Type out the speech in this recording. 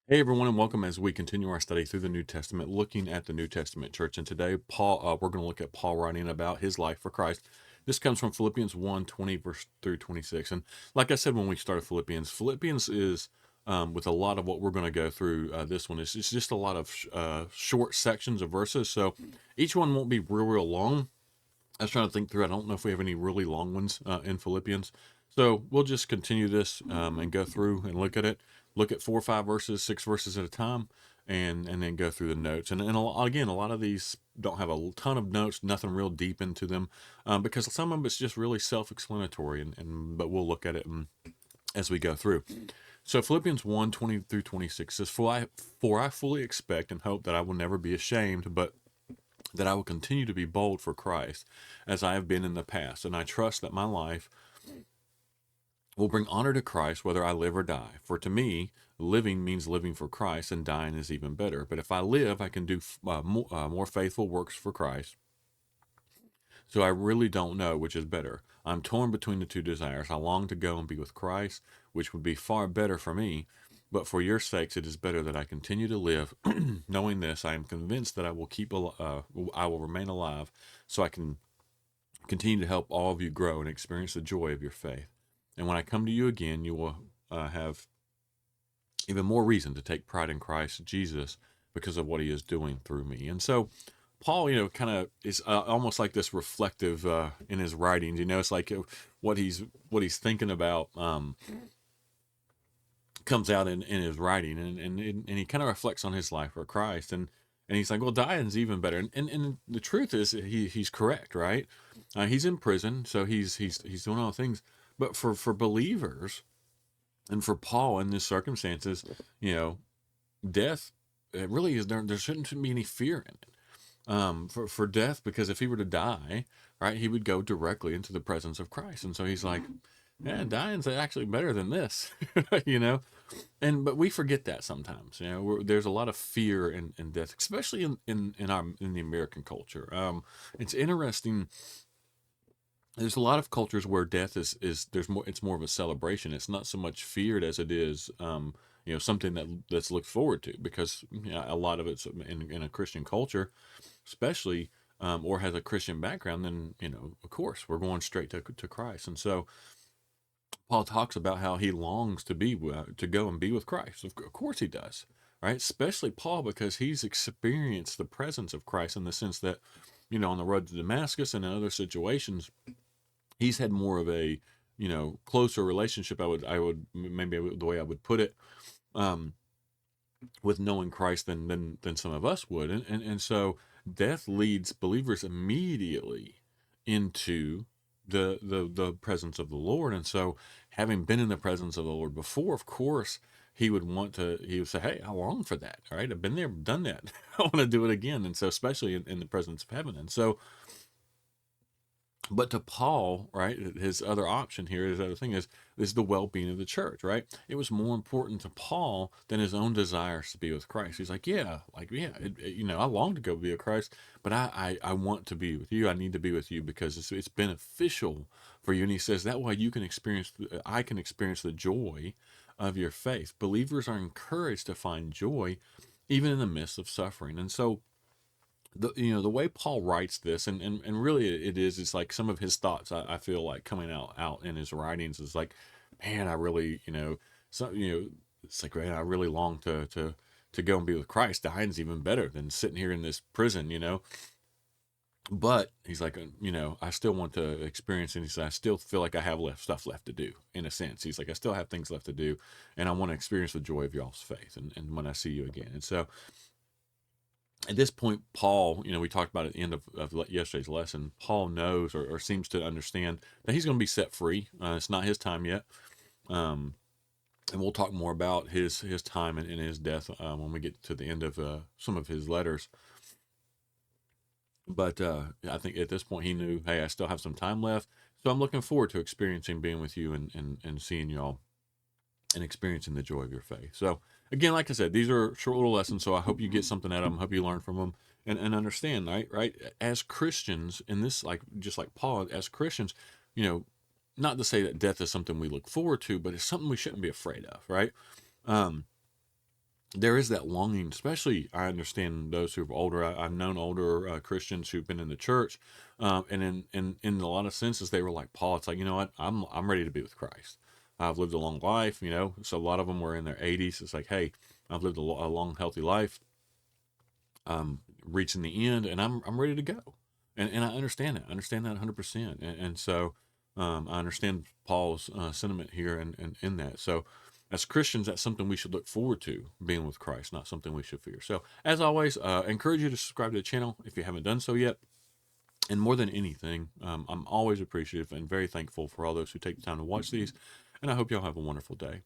Hey everyone, and welcome as we continue our study through the New Testament, looking at the New Testament church. And today, we're going to look at Paul writing about his life for Christ. This comes from Philippians 1:20 verse through 26. And like I said when we started Philippians is with a lot of what we're going to go through. This one is it's just a lot of short sections of verses, so each one won't be real long. I was trying to think through. I don't know if we have any really long ones in Philippians. So we'll just continue this and go through and look at it. Look at 4 or 5 verses, 6 verses at a time, and then go through the notes. And again, a lot of these don't have a ton of notes, nothing real deep into them, because some of it's just really self-explanatory. But we'll look at it as we go through. So Philippians 1:20 through 26 says, For I fully expect and hope that I will never be ashamed, but that I will continue to be bold for Christ as I have been in the past. And I trust that my life will bring honor to Christ whether I live or die. For to me, living means living for Christ, and dying is even better. But if I live, I can do more faithful works for Christ. So I really don't know which is better. I'm torn between the two desires. I long to go and be with Christ, which would be far better for me. But for your sakes, it is better that I continue to live. Knowing this, I am convinced that I will remain alive, so I can continue to help all of you grow and experience the joy of your faith. And when I come to you again, you will have even more reason to take pride in Christ Jesus because of what He is doing through me. And so, Paul, kind of is almost like this reflective in his writings. It's like what he's thinking about. Comes out in his writing, and he kind of reflects on his life for Christ, and he's like, well, dying's even better, and the truth is he's correct, right? He's in prison, so he's doing all the things, but for believers and for Paul in these circumstances, you know, death, it really is there shouldn't be any fear in it. For death, because if he were to die, right, he would go directly into the presence of Christ, and so he's like, yeah, dying's actually better than this, you know. But we forget that sometimes. There's a lot of fear in death, especially in the American culture. It's interesting. There's a lot of cultures where death is there's more. It's more of a celebration. It's not so much feared as it is. Something that's looked forward to, because a lot of it's in a Christian culture, especially, or has a Christian background. Then of course, we're going straight to Christ, and so Paul talks about how he longs to go and be with Christ. Of course he does, right? Especially Paul, because he's experienced the presence of Christ in the sense that, on the road to Damascus and in other situations, he's had more of a, closer relationship. The way I would put it, um, with knowing Christ than some of us would, and so death leads believers immediately into the presence of the Lord. And so, having been in the presence of the Lord before, of course, he would say, hey, I long for that. All right, I've been there, done that. I want to do it again. And so, especially in the presence of heaven. And so, but to Paul, right, his other option here, his other thing is the well-being of the church, right? It was more important to Paul than his own desires to be with Christ. He's like, I long to go be with Christ, but I want to be with you. I need to be with you because it's beneficial for you. And he says that way I can experience the joy of your faith. Believers are encouraged to find joy even in the midst of suffering. And so, the way Paul writes this, and really it's like some of his thoughts, I feel like coming out in his writings is like, man, I really, it's like, man, I really long to go and be with Christ. Dying's even better than sitting here in this prison. But he's like, I still want to experience, and he said, I still feel like I have stuff left to do. In a sense, he's like, I still have things left to do, and I want to experience the joy of y'all's faith, and when I see you again. And so, at this point, Paul, we talked about at the end of yesterday's lesson, Paul knows, or seems to understand, that he's going to be set free. It's not his time yet. Um, and we'll talk more about his time and his death when we get to the end of some of his letters. But I think at this point he knew, hey, I still have some time left. So I'm looking forward to experiencing being with you and seeing y'all and experiencing the joy of your faith. So again, like I said, these are short little lessons. So I hope you get something out of them. Hope you learn from them and understand, right? As Christians in this, like, just like Paul, as Christians, you know, not to say that death is something we look forward to, but it's something we shouldn't be afraid of, right? Um, there is that longing, especially I understand those who are older. I've known older Christians who've been in the church, and in a lot of senses, they were like Paul. It's like, you know what, I'm ready to be with Christ. I've lived a long life, you know. So a lot of them were in their 80s. It's like, hey, I've lived a long, healthy life, reaching the end, and I'm ready to go. And I understand that. I understand that 100%. And so I understand Paul's sentiment here and in that. So as Christians, that's something we should look forward to, being with Christ, not something we should fear. So as always, I encourage you to subscribe to the channel if you haven't done so yet. And more than anything, I'm always appreciative and very thankful for all those who take the time to watch these. And I hope y'all have a wonderful day.